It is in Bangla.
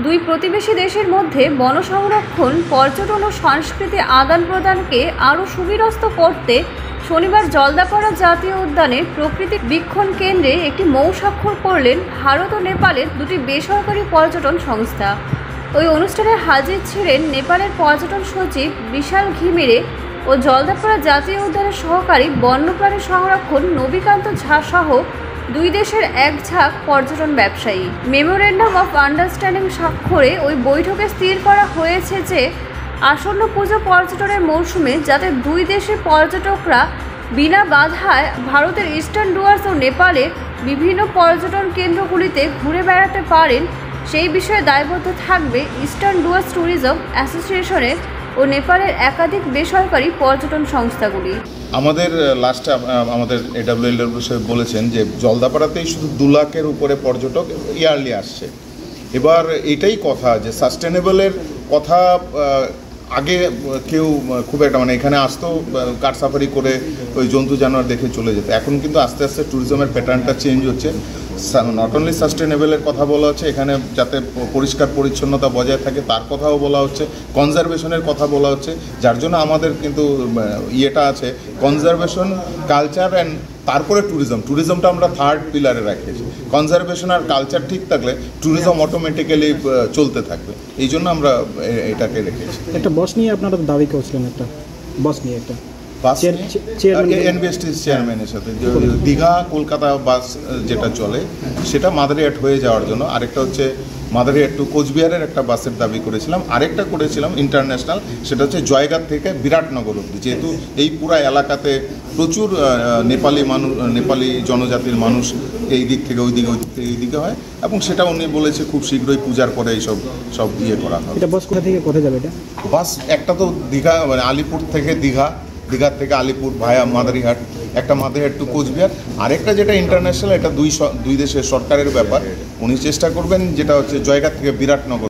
দুই প্রতিবেশী দেশের মধ্যে বন সংরক্ষণ, পর্যটন ও সংস্কৃতি আদান প্রদানকে আরও সুবিন্যস্ত করতে শনিবার জলদাপাড়া জাতীয় উদ্যানে প্রকৃতি বীক্ষণ কেন্দ্রে একটি মৌ স্বাক্ষর করলেন ভারত ও নেপালের দুটি বেসরকারি পর্যটন সংস্থা। ওই অনুষ্ঠানে হাজির ছিলেন নেপালের পর্যটন সচিব বিশাল ঘিমিরে ও জলদাপাড়া জাতীয় উদ্যানের সহকারী বন্যপ্রাণী সংরক্ষণ নবীকান্ত ঝা সহ দুই দেশের এক ঝাঁক পর্যটন ব্যবসায়ী। মেমোরেন্ডাম অফ আন্ডারস্ট্যান্ডিং স্বাক্ষরে ওই বৈঠকে স্থির করা হয়েছে যে আসন্ন পুজো পর্যটনের মৌসুমে যাতে দুই দেশের পর্যটকরা বিনা বাধায় ভারতের ইস্টার্ন ডুয়ার্স ও নেপালের বিভিন্ন পর্যটন কেন্দ্রগুলিতে ঘুরে বেড়াতে পারেন সেই বিষয়ে দায়বদ্ধ থাকবে ইস্টার্ন ডুয়ার্স ট্যুরিজম অ্যাসোসিয়েশনের ও নেপালের একাধিক বেসরকারি পর্যটন সংস্থাগুলি। আমাদের লাস্টে আমাদের AWL বলেছেন যে জলদাপাড়াতেই শুধু 2 লাখের উপরে পর্যটক ইয়ারলি আসছে। এবার এটাই কথা যে সাস্টেনেবলের কথা আগে কেউ খুব একটা এখানে আসতো কার সাফারি করে ওই জন্তু জানোয়ার দেখে চলে যেত। এখন কিন্তু আস্তে আস্তে ট্যুরিজমের প্যাটার্নটা চেঞ্জ হচ্ছে। নট অনলি সাস্টেনেবলের কথা বলা হচ্ছে, এখানে যাতে পরিষ্কার পরিচ্ছন্নতা বজায় থাকে তার কথাও বলা হচ্ছে, কনজারভেশনের কথা বলা হচ্ছে, যার জন্য আমাদের কিন্তু ইয়েটা আছে কনজারভেশন, কালচার অ্যান্ড তারপরে ট্যুরিজমটা আমরা 3rd পিলারে রাখিয়েছি। কনজারভেশন আর কালচার ঠিক থাকলে ট্যুরিজম অটোমেটিক্যালি চলতে থাকবে, এই জন্য আমরা এটাকে রেখেছি। একটা বাস নিয়ে আপনারা দাবি করছিলেন, একটা বাস নিয়ে একটা বাস এনবিএসটির চেয়ারম্যানের সাথে দীঘা কলকাতা বাস যেটা চলে সেটা মাদারিহাট হয়ে যাওয়ার জন্য, আরেকটা হচ্ছে মাদারিহাট টু কোচবিহারের একটা বাসের দাবি করেছিলাম, আরেকটা করেছিলাম ইন্টারন্যাশনাল, সেটা হচ্ছে জয়গাঁ থেকে বিরাটনগর অবধি। যেহেতু এই পুরা এলাকাতে প্রচুর নেপালি জনজাতির মানুষ এই দিক থেকে ওই দিকে এই দিকে হয়, এবং সেটা উনি বলেছে খুব শীঘ্রই পূজার পরে এইসব ইয়ে করা হবে। এটা বাস কোথা থেকে কোথায় যাবে? এটা বাস একটা তো দীঘা আলিপুর থেকে দীঘার থেকে আলিপুর ভায়া মাদারিহাট, একটা মাদারিহাট টু কোচবিহার, আরেকটা যেটা ইন্টারন্যাশনাল, এটা দুই দেশের সরকারের ব্যাপার। উনি চেষ্টা করবেন যেটা হচ্ছে জয়গাঁ থেকে বিরাটনগর।